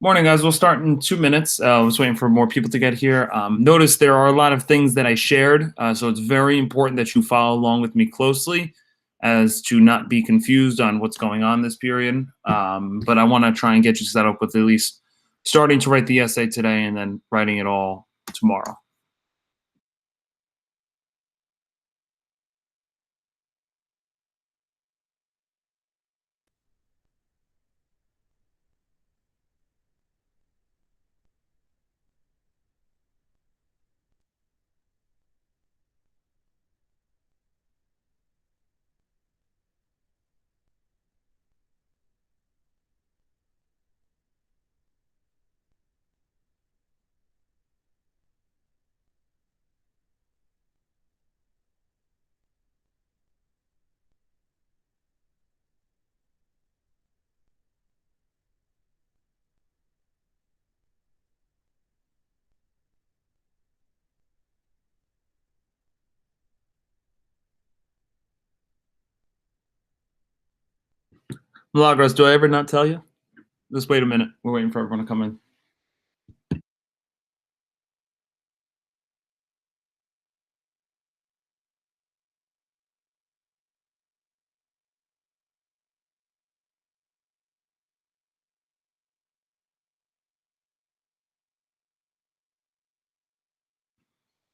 Morning, guys. We'll start in 2 minutes. I was waiting for more people to get here. Notice there are a lot of things that I shared, so it's very important that you follow along with me closely as to not be confused on what's going on this period. But I want to try and get you set up with at least starting to write the essay today and then writing it all tomorrow. Milagros, do I ever not tell you? Just wait a minute. We're waiting for everyone to come in.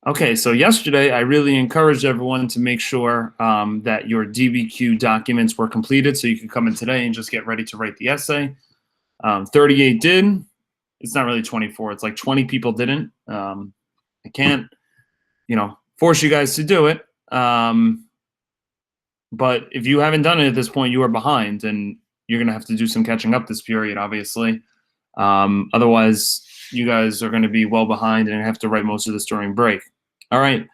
Okay, so yesterday I really encouraged everyone to make sure that your DBQ documents were completed so you could come in today and just get ready to write the essay. 38 did. It's not really 24. It's like 20 people didn't. I can't, force you guys to do it. But if you haven't done it at this point, you are behind, and you're gonna have to do some catching up this period, obviously. Otherwise, you guys are going to be well behind and have to write most of this during break. All right.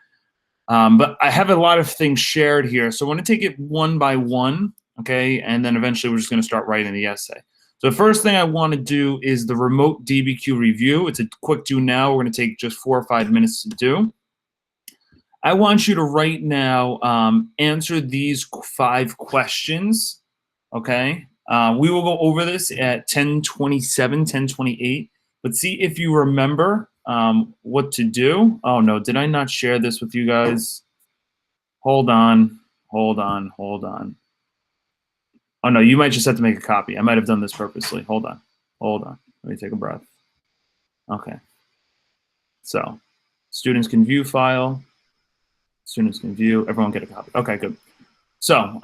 But I have a lot of things shared here, so I want to take it one by one, okay? And then eventually we're just going to start writing the essay. So the first thing I want to do is the remote DBQ review. It's a quick do now. We're going to take just 4 or 5 minutes to do. I want you to right now answer these 5 questions, okay? We will go over this at 10:27, 10:28, but see if you remember what to do. Oh no, did I not share this with you guys? Hold on, hold on, hold on. Oh no, you might just have to make a copy. I might have done this purposely. Hold on, hold on. Let me take a breath. Okay. So, students can view file. Students can view. Everyone get a copy. Okay, good. So,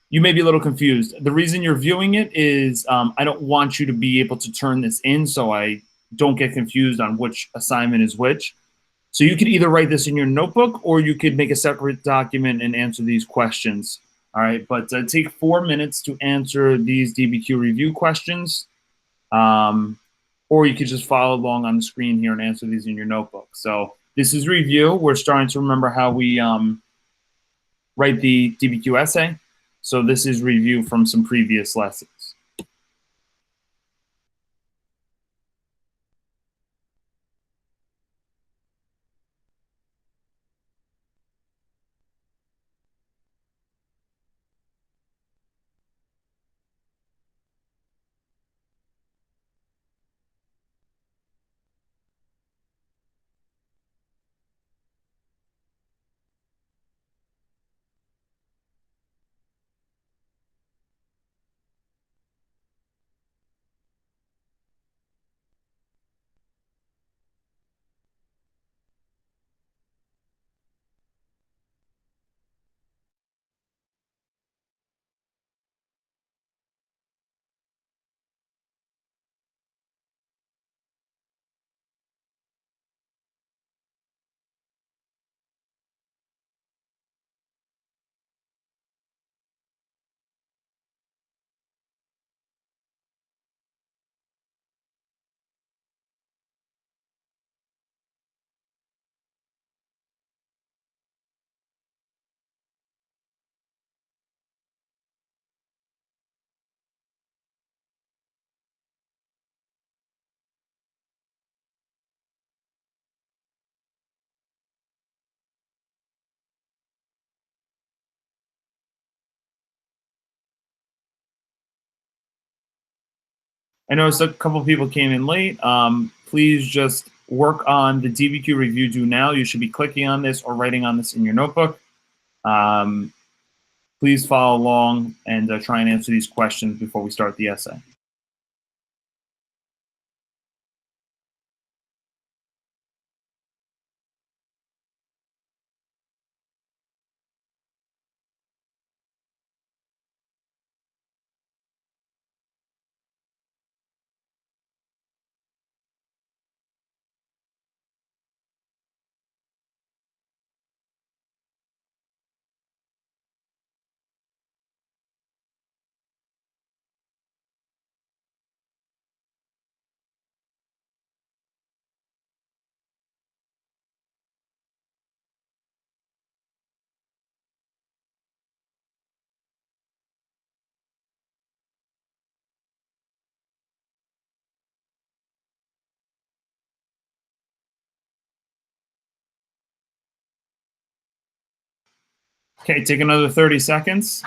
you may be a little confused. The reason you're viewing it is I don't want you to be able to turn this in, so I don't get confused on which assignment is which. So you could either write this in your notebook or you could make a separate document and answer these questions. All right, but take 4 minutes to answer these DBQ review questions. Or you could just follow along on the screen here and answer these in your notebook. So this is review. We're starting to remember how we write the DBQ essay. So this is review from some previous lessons. I noticed a couple people came in late. Please just work on the DBQ review due now. You should be clicking on this or writing on this in your notebook. Please follow along and try and answer these questions before we start the essay. Okay, take another 30 seconds.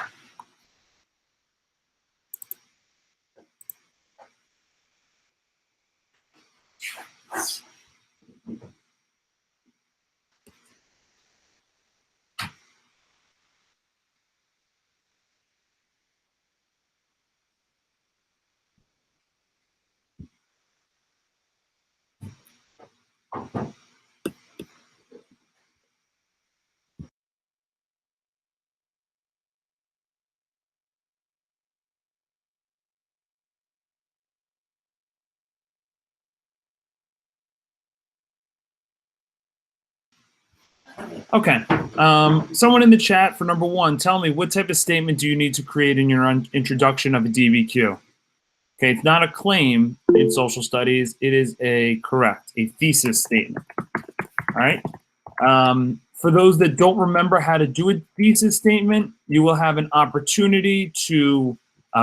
Okay. Someone in the chat for number 1, tell me, what type of statement do you need to create in your introduction of a DBQ? Okay, it's not a claim in social studies. It is a thesis statement. All right. For those that don't remember how to do a thesis statement, you will have an opportunity to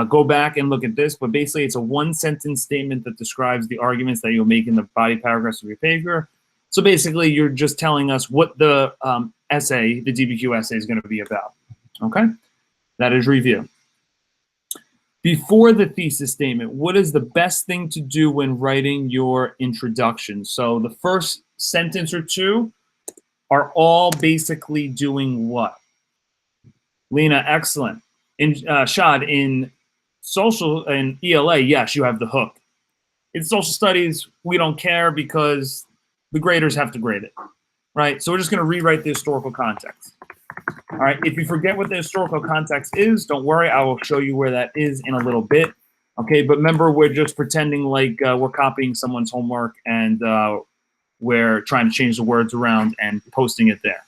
go back and look at this. But basically, it's a 1-sentence statement that describes the arguments that you'll make in the body paragraphs of your paper. So basically, you're just telling us what the essay, the DBQ essay, is going to be about. Okay? That is review. Before the thesis statement, what is the best thing to do when writing your introduction? So the first sentence or two are all basically doing what? Lena, excellent. Shad, in social and ELA, yes, you have the hook. In social studies, we don't care because the graders have to grade it, right? So we're just going to rewrite the historical context. All right, if you forget what the historical context is, don't worry. I will show you where that is in a little bit. Okay, but remember, we're just pretending like we're copying someone's homework and we're trying to change the words around and posting it there.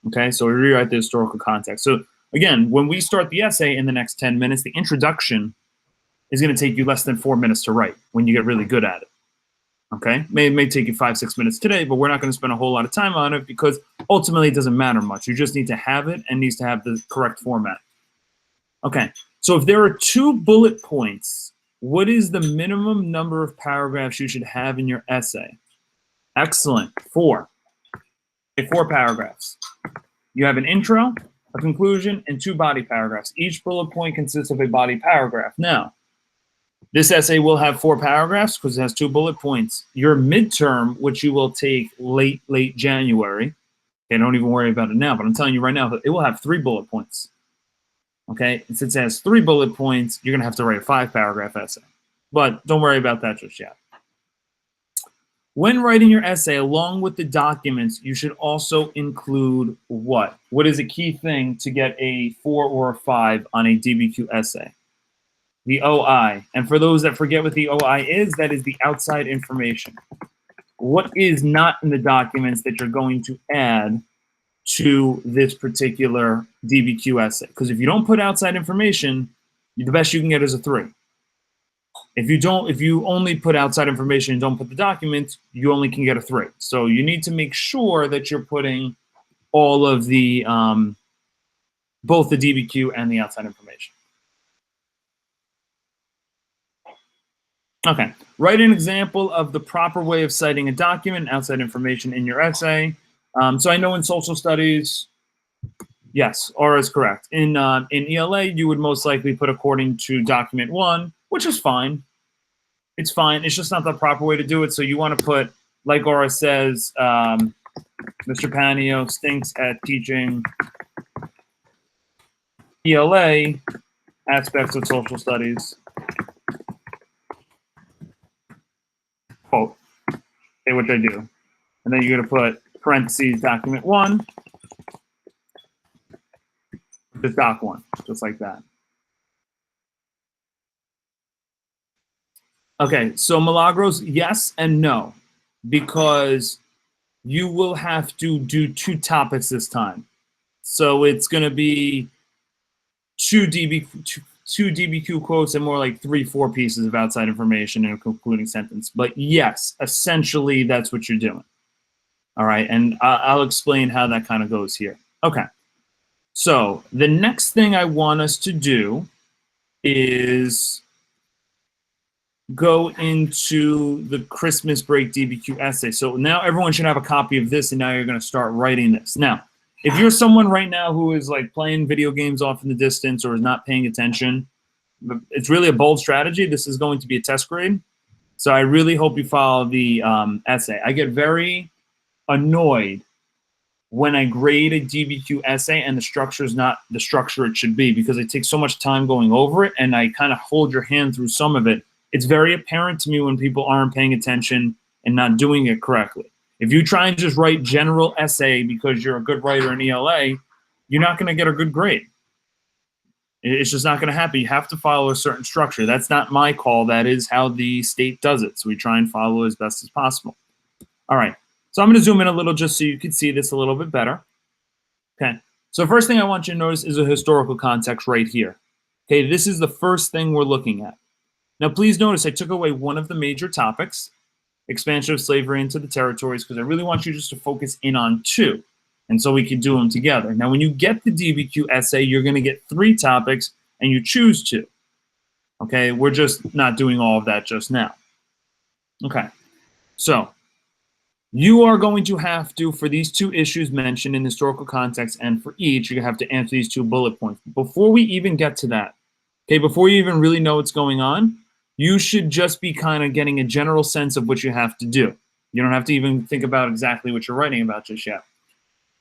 Okay, so we rewrite the historical context. So again, when we start the essay in the next 10 minutes, the introduction is going to take you less than 4 minutes to write when you get really good at it. Okay, may take you 5-6 minutes today, but we're not going to spend a whole lot of time on it because ultimately it doesn't matter much. You just need to have it and needs to have the correct format. Okay, so if there are 2 bullet points, what is the minimum number of paragraphs you should have in your essay? Excellent. 4. Okay, 4 paragraphs. You have an intro, a conclusion, and 2 body paragraphs. Each bullet point consists of a body paragraph. Now, this essay will have 4 paragraphs because it has 2 bullet points. Your midterm, which you will take late January, okay, don't even worry about it now, but I'm telling you right now, it will have 3 bullet points. Okay, and since it has 3 bullet points, you're going to have to write a 5-paragraph essay. But don't worry about that just yet. When writing your essay, along with the documents, you should also include what? What is a key thing to get a 4 or a 5 on a DBQ essay? The OI. And for those that forget what the OI is, that is the outside information. What is not in the documents that you're going to add to this particular DBQ essay? Because if you don't put outside information, the best you can get is a 3. If you only put outside information and don't put the documents, you only can get a 3. So you need to make sure that you're putting all of the, both the DBQ and the outside information. Okay, write an example of the proper way of citing a document, outside information in your essay. So I know in social studies, yes, R is correct. In ELA, you would most likely put according to document 1, which is fine. It's fine. It's just not the proper way to do it. So you want to put, like Aura says, Mr. Panio stinks at teaching ELA aspects of social studies. Quote. Say what they do. And then you're going to put parentheses document 1, just doc 1, just like that. Okay, so Milagros, yes and no, because you will have to do 2 topics this time. So it's going to be 2 DBQ quotes and more like 3-4 pieces of outside information in a concluding sentence. But yes, essentially that's what you're doing. All right, and I'll explain how that kind of goes here. Okay, so the next thing I want us to do is go into the Christmas break DBQ essay. So now everyone should have a copy of this, and now you're going to start writing this. Now, if you're someone right now who is like playing video games off in the distance or is not paying attention, it's really a bold strategy. This is going to be a test grade. So I really hope you follow the essay. I get very annoyed when I grade a DBQ essay and the structure is not the structure it should be, because it takes so much time going over it and I kind of hold your hand through some of it. It's very apparent to me when people aren't paying attention and not doing it correctly. If you try and just write general essay because you're a good writer in ELA, you're not going to get a good grade. It's just not going to happen. You have to follow a certain structure. That's not my call. That is how the state does it. So we try and follow as best as possible. All right. So I'm going to zoom in a little just so you can see this a little bit better. Okay. So first thing I want you to notice is a historical context right here. Okay. This is the first thing we're looking at. Now, please notice I took away one of the major topics, expansion of slavery into the territories, because I really want you just to focus in on 2. And so we can do them together. Now, when you get the DBQ essay, you're going to get 3 topics, and you choose 2. Okay, we're just not doing all of that just now. Okay, so you are going to have to, for these 2 issues mentioned in historical context, and for each, you have to answer these 2 bullet points. Before we even get to that, okay, before you even really know what's going on, you should just be kind of getting a general sense of what you have to do. You don't have to even think about exactly what you're writing about just yet.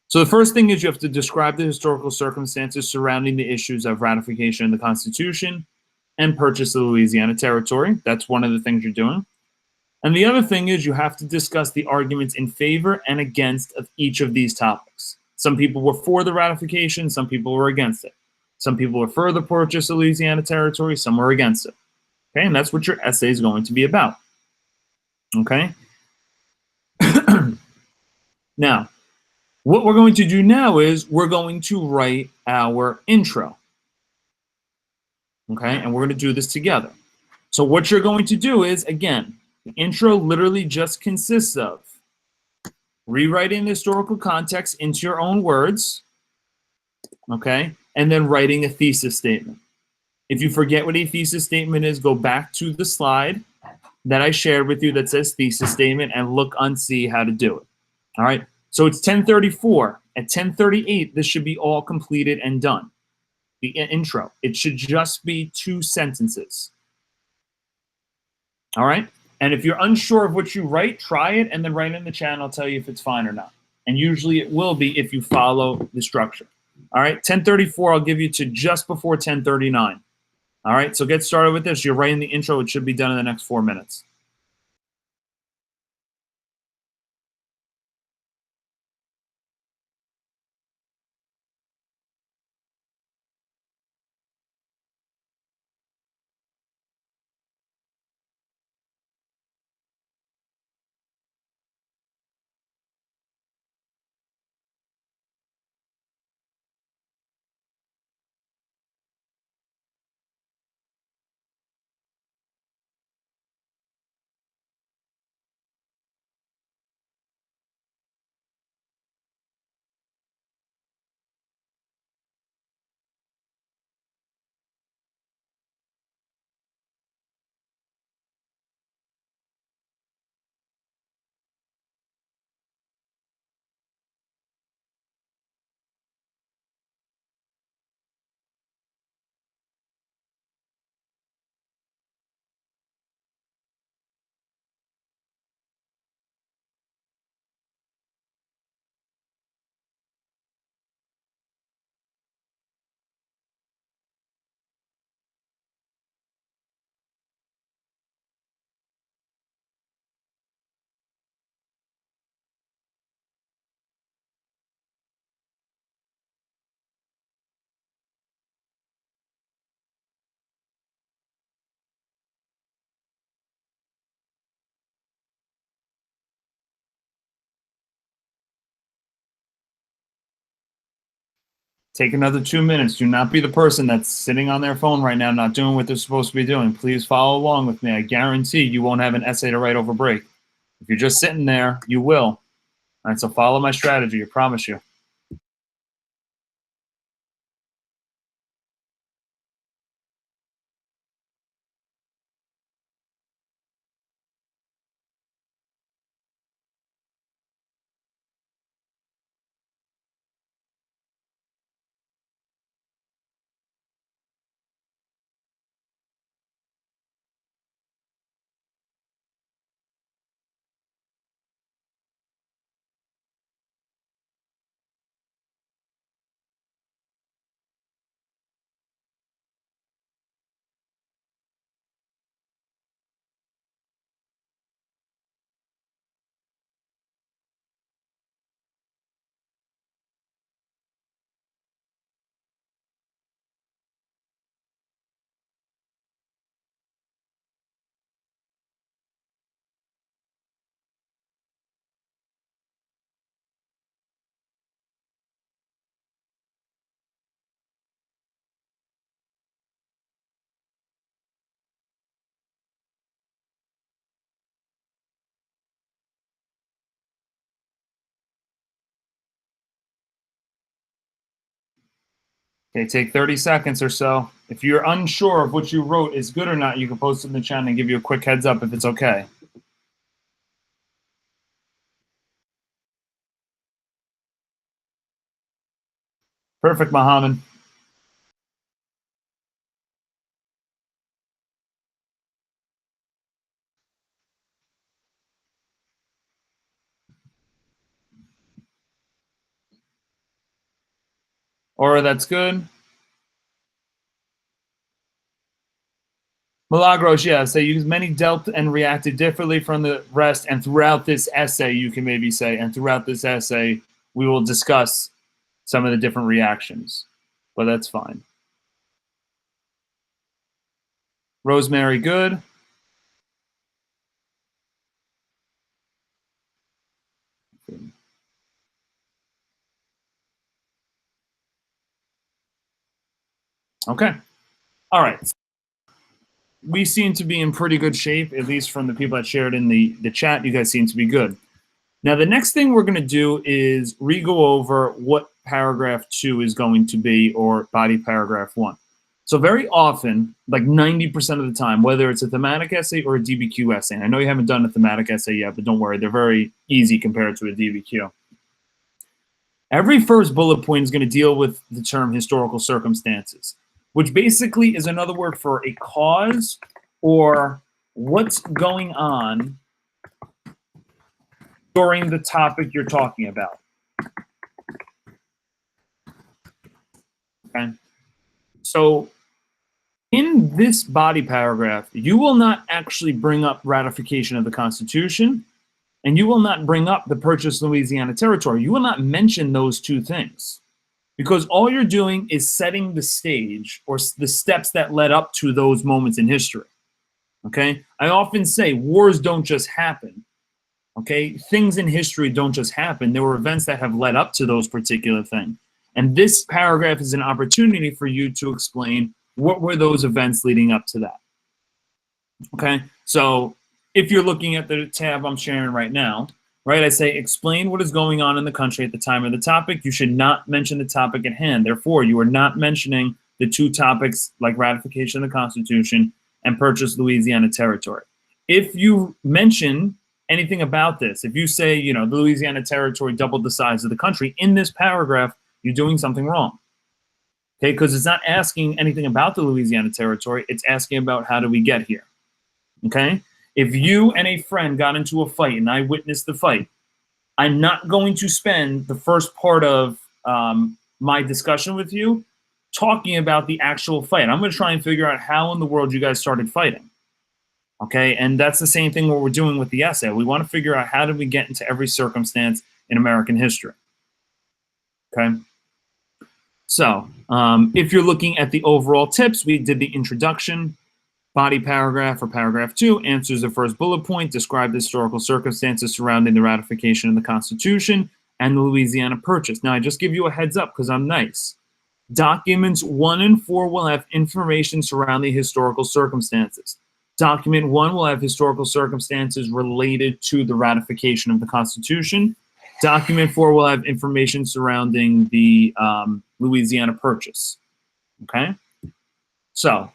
So the first thing is you have to describe the historical circumstances surrounding the issues of ratification of the Constitution and purchase of the Louisiana Territory. That's one of the things you're doing. And the other thing is you have to discuss the arguments in favor and against of each of these topics. Some people were for the ratification, some people were against it. Some people were for the purchase of Louisiana Territory, some were against it. Okay, and that's what your essay is going to be about. Okay? Now, what we're going to do now is we're going to write our intro. Okay, and we're going to do this together. So what you're going to do is, again, the intro literally just consists of rewriting the historical context into your own words, okay, and then writing a thesis statement. If you forget what a thesis statement is, go back to the slide that I shared with you that says thesis statement and look and see how to do it. All right. So it's 10:34. At 10:38, this should be all completed and done. The intro. It should just be 2 sentences. All right. And if you're unsure of what you write, try it and then write in the chat and I'll tell you if it's fine or not. And usually it will be if you follow the structure. All right. 10:34, I'll give you to just before 10:39. All right, so get started with this. You're writing the intro. It should be done in the next 4 minutes. Take another 2 minutes. Do not be the person that's sitting on their phone right now, not doing what they're supposed to be doing. Please follow along with me. I guarantee you won't have an essay to write over break. If you're just sitting there, you will. All right, so follow my strategy. I promise you. Okay, take 30 seconds or so. If you're unsure of what you wrote is good or not, you can post it in the chat and give you a quick heads up if it's okay. Perfect, Mohammed. Aura, that's good. Milagros, yeah. So many dealt and reacted differently from the rest, and throughout this essay, you can maybe say, and throughout this essay, we will discuss some of the different reactions, but that's fine. Rosemary, good. Okay. All right. We seem to be in pretty good shape, at least from the people that shared in the chat. You guys seem to be good. Now, the next thing we're going to do is re-go over what paragraph 2 is going to be, or body paragraph 1. So very often, like 90% of the time, whether it's a thematic essay or a DBQ essay, and I know you haven't done a thematic essay yet, but don't worry, they're very easy compared to a DBQ. Every first bullet point is going to deal with the term historical circumstances, which basically is another word for a cause or what's going on during the topic you're talking about. Okay? So in this body paragraph, you will not actually bring up ratification of the Constitution, and you will not bring up the purchase of Louisiana Territory. You will not mention those two things, because all you're doing is setting the stage or the steps that led up to those moments in history. Okay? I often say wars don't just happen. Okay? Things in history don't just happen. There were events that have led up to those particular things. And this paragraph is an opportunity for you to explain what were those events leading up to that. Okay? So if you're looking at the tab I'm sharing right now, right, I say explain what is going on in the country at the time of the topic. You should not mention the topic at hand. Therefore, you are not mentioning the two topics like ratification of the Constitution and purchase Louisiana Territory. If you mention anything about this, if you say, you know, the Louisiana Territory doubled the size of the country in this paragraph, you're doing something wrong. Okay, because it's not asking anything about the Louisiana Territory, it's asking about how do we get here. Okay? If you and a friend got into a fight and I witnessed the fight, I'm not going to spend the first part of my discussion with you talking about the actual fight. I'm going to try and figure out how in the world you guys started fighting. Okay, and that's the same thing what we're doing with the essay. We want to figure out how did we get into every circumstance in American history. Okay, so if you're looking at the overall tips, we did the introduction, body paragraph or paragraph 2 answers the first bullet point, describe the historical circumstances surrounding the ratification of the Constitution and the Louisiana Purchase. Now, I just give you a heads up because I'm nice. Documents 1 and 4 will have information surrounding historical circumstances. Document 1 will have historical circumstances related to the ratification of the Constitution. Document 4 will have information surrounding the Louisiana Purchase. Okay? So,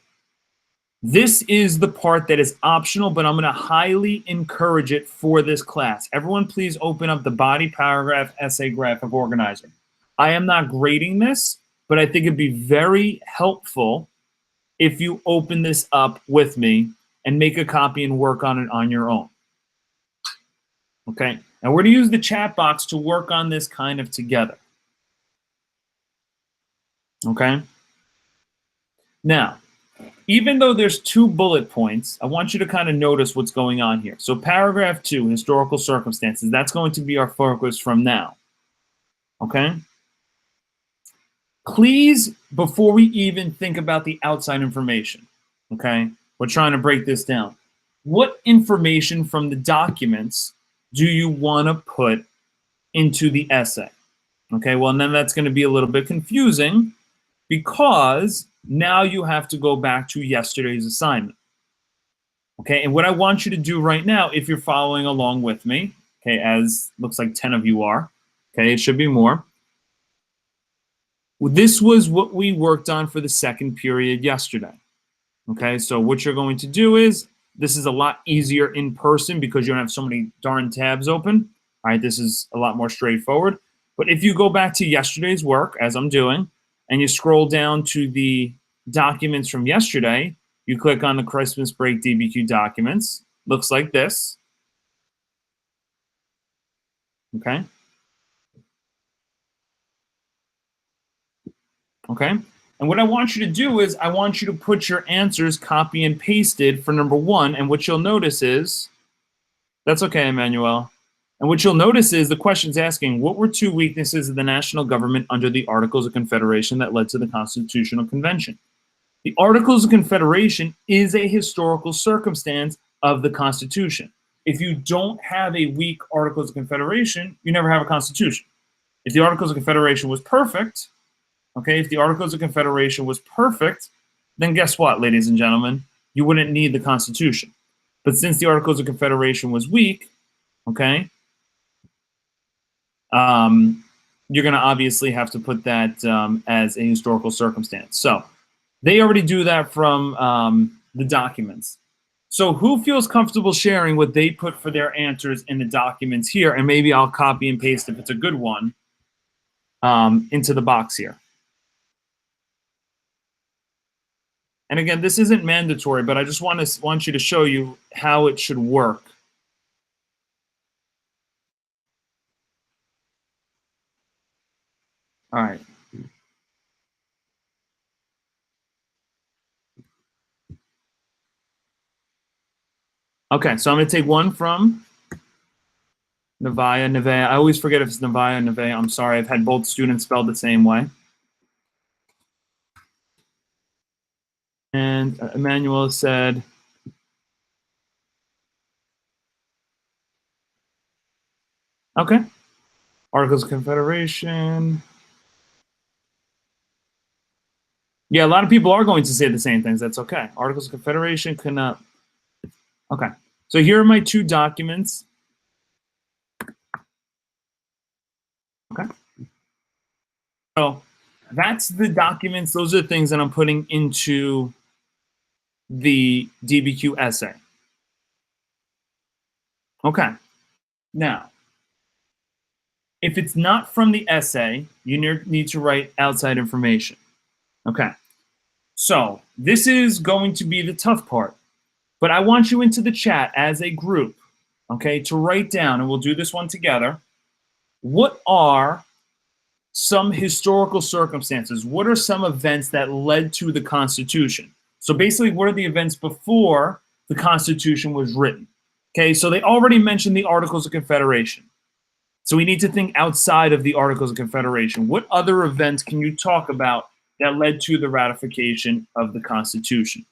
this is the part that is optional, but I'm going to highly encourage it for this class. Everyone, please open up the body paragraph essay graphic organizer. I am not grading this, but I think it'd be very helpful if you open this up with me and make a copy and work on it on your own. Okay? And we're going to use the chat box to work on this kind of together. Okay? Now, even though there's 2 bullet points, I want you to kind of notice what's going on here. So paragraph 2, historical circumstances, that's going to be our focus from now. Okay? Please, before we even think about the outside information, okay, we're trying to break this down. What information from the documents do you want to put into the essay? Okay, well, and then that's going to be a little bit confusing because now you have to go back to yesterday's assignment. Okay, and what I want you to do right now, if you're following along with me, okay, as looks like 10 of you are, okay, it should be more. This was what we worked on for the second period yesterday. Okay, so what you're going to do is, this is a lot easier in person because you don't have so many darn tabs open. All right, this is a lot more straightforward. But if you go back to yesterday's work, as I'm doing, and you scroll down to the documents from yesterday, you click on the Christmas break DBQ documents. Looks like this. Okay. Okay. And what I want you to do is I want you to put your answers copy and pasted for number 1. And what you'll notice is, that's okay, Emmanuel. And what you'll notice is the question's asking, what were 2 weaknesses of the national government under the Articles of Confederation that led to the Constitutional Convention? The Articles of Confederation is a historical circumstance of the Constitution. If you don't have a weak Articles of Confederation, you never have a Constitution. If the Articles of Confederation was perfect, okay, if the Articles of Confederation was perfect, then guess what, ladies and gentlemen? You wouldn't need the Constitution. But since the Articles of Confederation was weak, okay, you're going to obviously have to put that as a historical circumstance. So they already do that from the documents. So who feels comfortable sharing what they put for their answers in the documents here? And maybe I'll copy and paste, if it's a good one, into the box here. And again, this isn't mandatory, but I just want you to show you how it should work. All right. Okay, so I'm going to take one from Nevea. I always forget if it's Nevea or Nevea. I'm sorry. I've had both students spelled the same way. And Emmanuel said, okay, Articles of Confederation. Yeah, a lot of people are going to say the same things. That's okay. Articles of Confederation cannot. Okay, so here are my 2 documents. Okay. So that's the documents. Those are the things that I'm putting into the DBQ essay. Okay. Now, if it's not from the essay, you need to write outside information. Okay. So this is going to be the tough part. But I want you into the chat as a group, okay, to write down, and we'll do this one together, what are some historical circumstances? What are some events that led to the Constitution? So basically, what are the events before the Constitution was written? Okay, so they already mentioned the Articles of Confederation. So we need to think outside of the Articles of Confederation. What other events can you talk about that led to the ratification of the Constitution?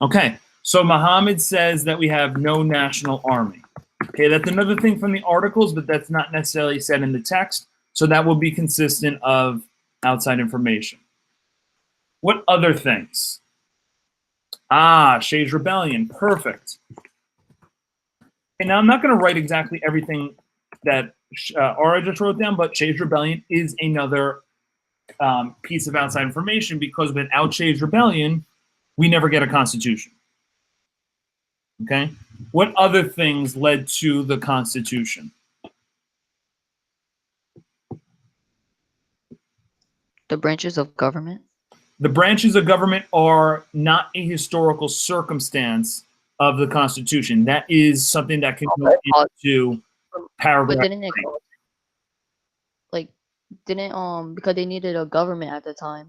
Okay, so Muhammad says that we have no national army. Okay, that's another thing from the articles, but that's not necessarily said in the text. So that will be consistent of outside information. What other things? Shays Rebellion. Perfect. And now I'm not going to write exactly everything that Aura just wrote down, but Shays Rebellion is another piece of outside information, because without Shays Rebellion, we never get a constitution. Okay? What other things led to the Constitution? The branches of government. The branches of government are not a historical circumstance of the Constitution. That is something that can go into paragraph. But didn't it, like, didn't because they needed a government at the time,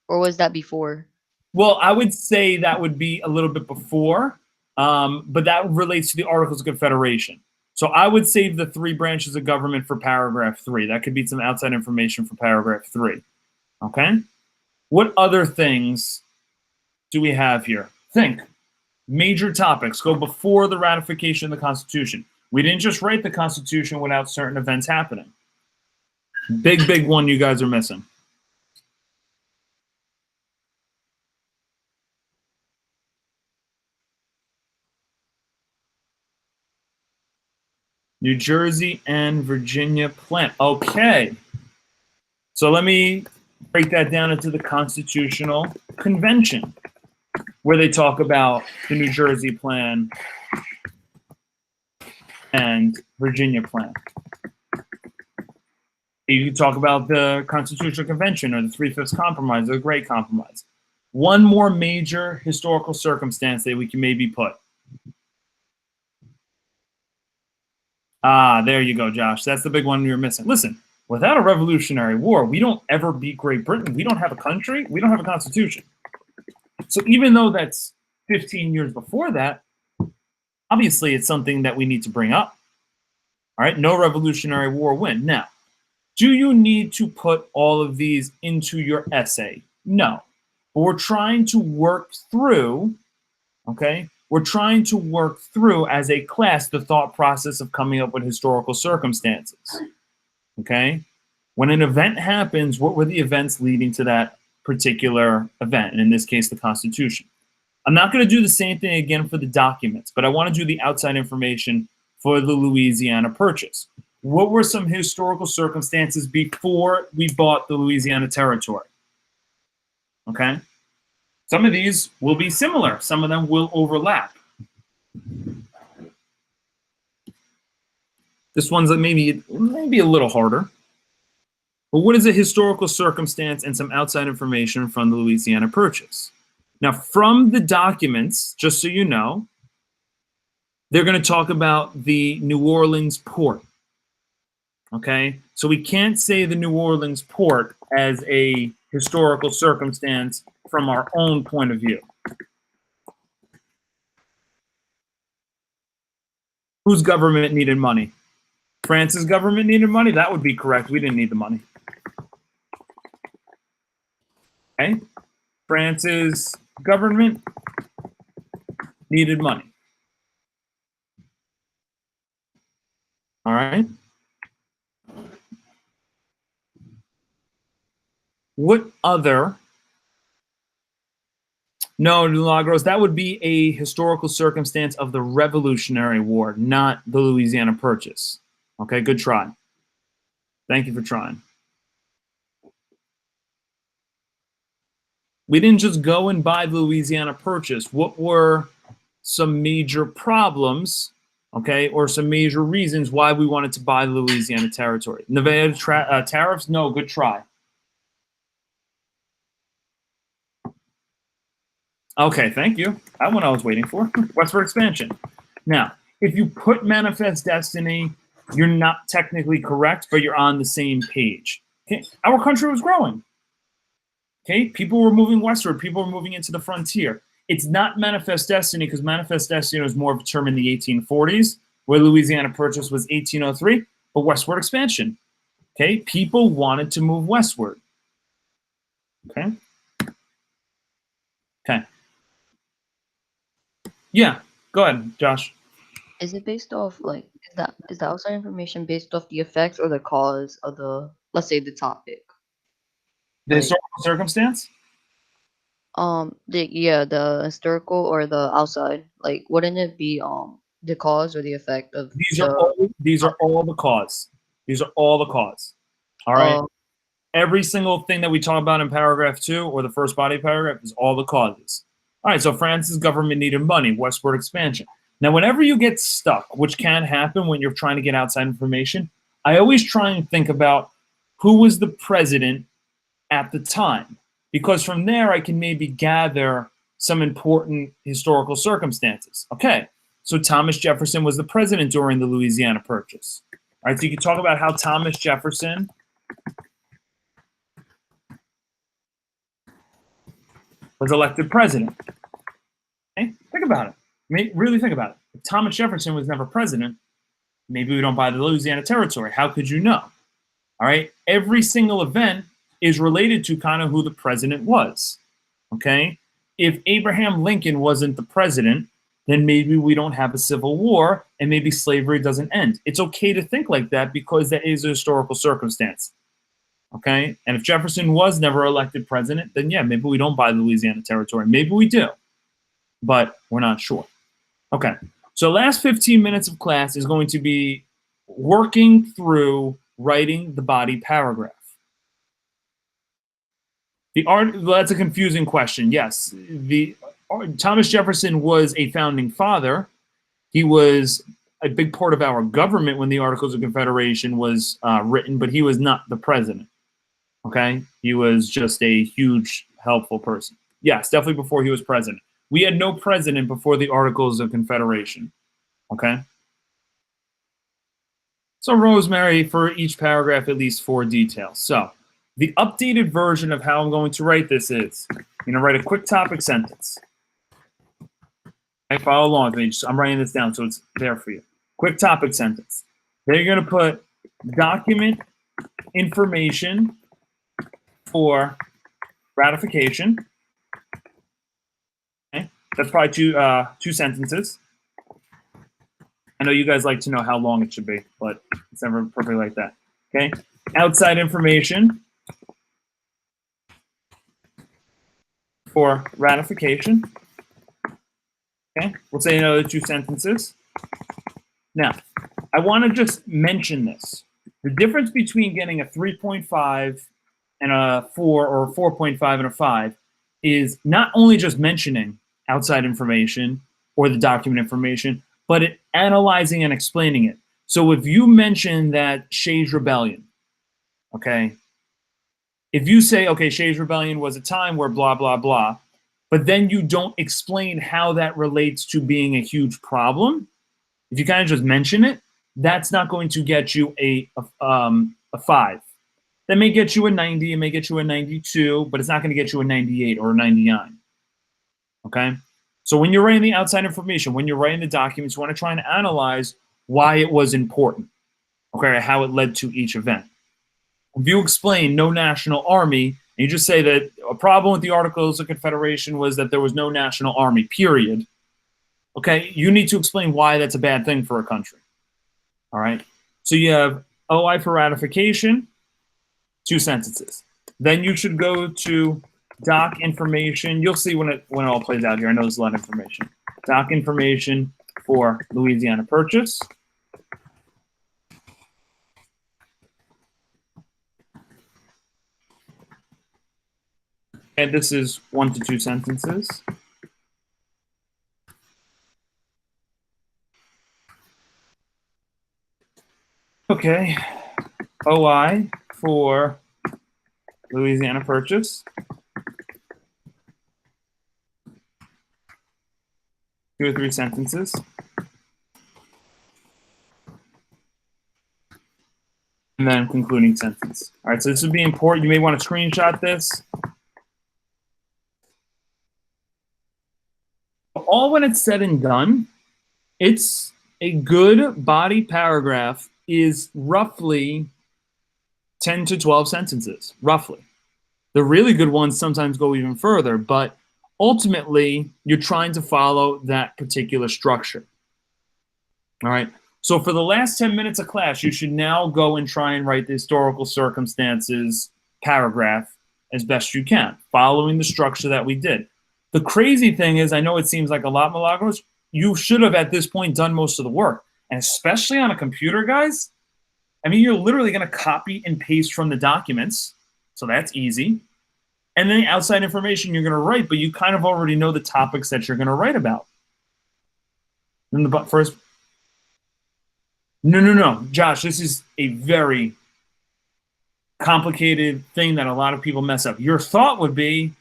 or was that before? Well, I would say that would be a little bit before, but that relates to the Articles of Confederation. So I would save the 3 branches of government for paragraph 3. That could be some outside information for paragraph 3. Okay? What other things do we have here? Think. Major topics go before the ratification of the Constitution. We didn't just write the Constitution without certain events happening. Big one you guys are missing. New Jersey and Virginia Plan. Okay. So let me break that down into the Constitutional Convention, where they talk about the New Jersey Plan and Virginia Plan. You can talk about the Constitutional Convention or the 3/5 Compromise or the Great Compromise. One more major historical circumstance that we can maybe put. There you go, Josh. That's the big one we were missing. Listen, without a Revolutionary War, we don't ever beat Great Britain. We don't have a country. We don't have a constitution. So even though that's 15 years before that, obviously it's something that we need to bring up. All right, no Revolutionary War win. Now, do you need to put all of these into your essay? No. But we're trying to work through, okay? We're trying to work through as a class the thought process of coming up with historical circumstances. Okay? When an event happens, what were the events leading to that particular event? And in this case, the Constitution. I'm not going to do the same thing again for the documents, but I want to do the outside information for the Louisiana Purchase. What were some historical circumstances before we bought the Louisiana Territory? Okay? Some of these will be similar. Some of them will overlap. This one's maybe a little harder. But what is a historical circumstance and some outside information from the Louisiana Purchase? Now, from the documents, just so you know, they're going to talk about the New Orleans port. Okay? So we can't say the New Orleans port as a historical circumstance from our own point of view. Whose government needed money? France's government needed money? That would be correct. We didn't need the money. Okay? France's government needed money. All right? What other? No, Milagros, that would be a historical circumstance of the Revolutionary War, not the Louisiana Purchase. Okay, good try. Thank you for trying. We didn't just go and buy the Louisiana Purchase. What were some major problems, okay, or some major reasons why we wanted to buy the Louisiana Territory? Nevada tariffs? No, good try. Okay, thank you. That one I was waiting for. Westward expansion. Now, if you put Manifest Destiny, you're not technically correct, but you're on the same page. Okay? Our country was growing. Okay, people were moving westward. People were moving into the frontier. It's not Manifest Destiny, because Manifest Destiny was more of a term in the 1840s, where Louisiana Purchase was 1803, but westward expansion. Okay, people wanted to move westward. Okay. Okay. Yeah, go ahead, Josh. Is it based off, like, is the outside information based off the effects or the cause of the, let's say, the topic? The Like, historical circumstance? the historical or the outside. Like, wouldn't it be the cause or the effect of the These are topic? all the cause. These are all the cause. All right. Uh, Every single thing that we talk about in paragraph 2 or the first body paragraph is all the causes. All right, so France's government needed money, westward expansion. Now, whenever you get stuck, which can happen when you're trying to get outside information, I always try and think about who was the president at the time, because from there I can maybe gather some important historical circumstances. Okay, so Thomas Jefferson was the president during the Louisiana Purchase. All right, so you can talk about how Thomas Jefferson was elected president. Okay? Think about it. Really think about it. If Thomas Jefferson was never president, maybe we don't buy the Louisiana Territory. How could you know? All right. Every single event is related to kind of who the president was. Okay. If Abraham Lincoln wasn't the president, then maybe we don't have a civil war and maybe slavery doesn't end. It's okay to think like that because that is a historical circumstance. Okay. And if Jefferson was never elected president, then yeah, maybe we don't buy the Louisiana Territory. Maybe we do, but we're not sure. Okay. So last 15 minutes of class is going to be working through writing the body paragraph. That's a confusing question. Yes, Thomas Jefferson was a founding father. He was a big part of our government when the Articles of Confederation was written, but he was not the president. Okay, he was just a huge, helpful person. Yes, definitely before he was president. We had no president before the Articles of Confederation. Okay. So Rosemary, for each paragraph, at least 4 details. So the updated version of how I'm going to write this is, I'm going to write a quick topic sentence. Okay, follow along with me. I'm writing this down so it's there for you. Quick topic sentence. Then you're going to put document information for ratification. Okay, that's probably two sentences. I know you guys like to know how long it should be, but it's never perfectly like that. Okay, outside information for ratification. Okay, we'll say another 2 sentences. Now, I want to just mention this. The difference between getting a 3.5 and a 4 or a 4.5 and a 5 is not only just mentioning outside information or the document information, but analyzing and explaining it. So if you mention that Shays Rebellion, okay, if you say, okay, Shays Rebellion was a time where blah, blah, blah, but then you don't explain how that relates to being a huge problem, if you kind of just mention it, that's not going to get you a 5. That may get you a 90, it may get you a 92, but it's not going to get you a 98 or a 99. Okay? So when you're writing the outside information, when you're writing the documents, you want to try and analyze why it was important, okay, how it led to each event. If you explain no national army, and you just say that a problem with the Articles of Confederation was that there was no national army, period, okay, you need to explain why that's a bad thing for a country. All right? So you have OI for ratification, 2 sentences. Then you should go to doc information. You'll see when it all plays out here. I know there's a lot of information. Doc information for Louisiana Purchase. And this is 1 to 2 sentences. Okay. OI for Louisiana Purchase. 2 or 3 sentences. And then concluding sentence. All right, so this would be important. You may want to screenshot this. All when it's said and done, it's a good body paragraph is roughly 10 to 12 sentences, roughly. The really good ones sometimes go even further, but ultimately, you're trying to follow that particular structure. All right. So for the last 10 minutes of class, you should now go and try and write the historical circumstances paragraph as best you can, following the structure that we did. The crazy thing is, I know it seems like a lot, Milagros, you should have at this point done most of the work. And especially on a computer, guys, I mean, you're literally going to copy and paste from the documents. So that's easy. And then the outside information you're going to write, but you kind of already know the topics that you're going to write about. Then the first, no, Josh, this is a very complicated thing that a lot of people mess up. Your thought would be,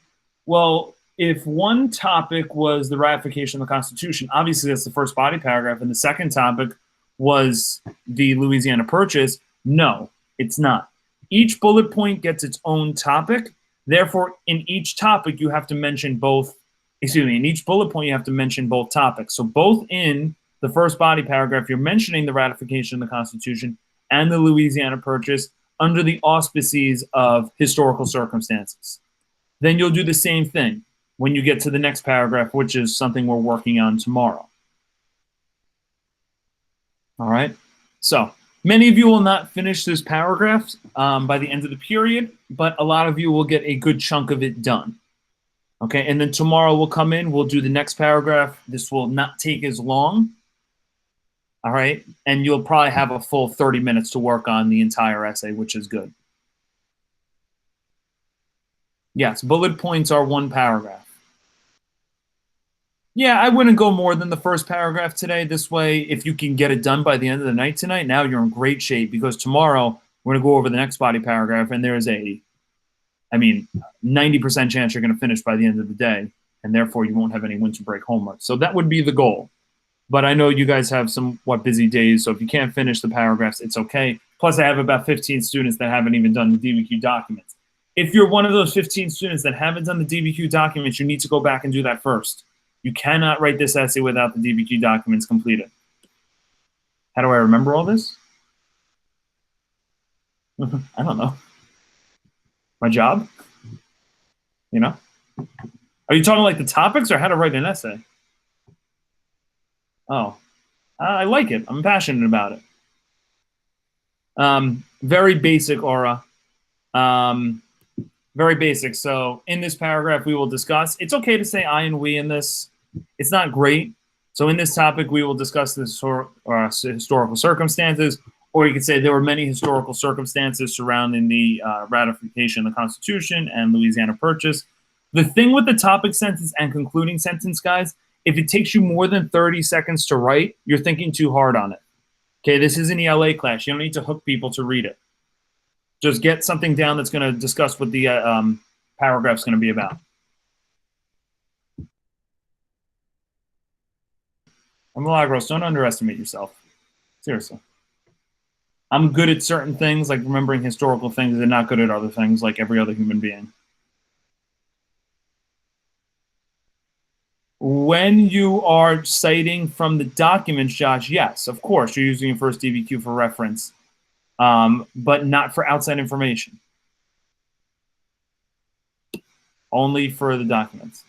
well, if one topic was the ratification of the Constitution, obviously that's the first body paragraph, and the second topic was the Louisiana Purchase. No, it's not. Each bullet point gets its own topic. Therefore, in each topic, you have to mention both. In each bullet point, you have to mention both topics. So both in the first body paragraph, you're mentioning the ratification of the Constitution and the Louisiana Purchase under the auspices of historical circumstances. Then you'll do the same thing when you get to the next paragraph, which is something we're working on tomorrow. All right. So many of you will not finish this paragraph by the end of the period, but a lot of you will get a good chunk of it done. Okay. And then tomorrow we'll come in, we'll do the next paragraph. This will not take as long. All right. And you'll probably have a full 30 minutes to work on the entire essay, which is good. Yes. Bullet points are one paragraph. Yeah, I wouldn't go more than the first paragraph today. This way, if you can get it done by the end of the night tonight, now you're in great shape, because tomorrow we're going to go over the next body paragraph, and there's a, 90% chance you're going to finish by the end of the day, and therefore you won't have any winter break homework. So that would be the goal. But I know you guys have somewhat busy days, so if you can't finish the paragraphs, it's okay. Plus, I have about 15 students that haven't even done the DBQ documents. If you're one of those 15 students that haven't done the DBQ documents, you need to go back and do that first. You cannot write this essay without the DBQ documents completed. How do I remember all this? I don't know. My job? You know? Are you talking like the topics or how to write an essay? Oh, I like it. I'm passionate about it. Very basic, Aura. Very basic. So in this paragraph, we will discuss. It's okay to say I and we in this. It's not great. So in this topic, we will discuss the historical circumstances, or you could say there were many historical circumstances surrounding the ratification of the Constitution and Louisiana Purchase. The thing with the topic sentence and concluding sentence, guys, if it takes you more than 30 seconds to write, you're thinking too hard on it. Okay, this is an ELA class. You don't need to hook people to read it. Just get something down that's going to discuss what the paragraph's going to be about. Milagros, don't underestimate yourself. Seriously. I'm good at certain things, like remembering historical things, and not good at other things, like every other human being. When you are citing from the documents, Josh, yes, of course, you're using your first DBQ for reference, but not for outside information. Only for the documents.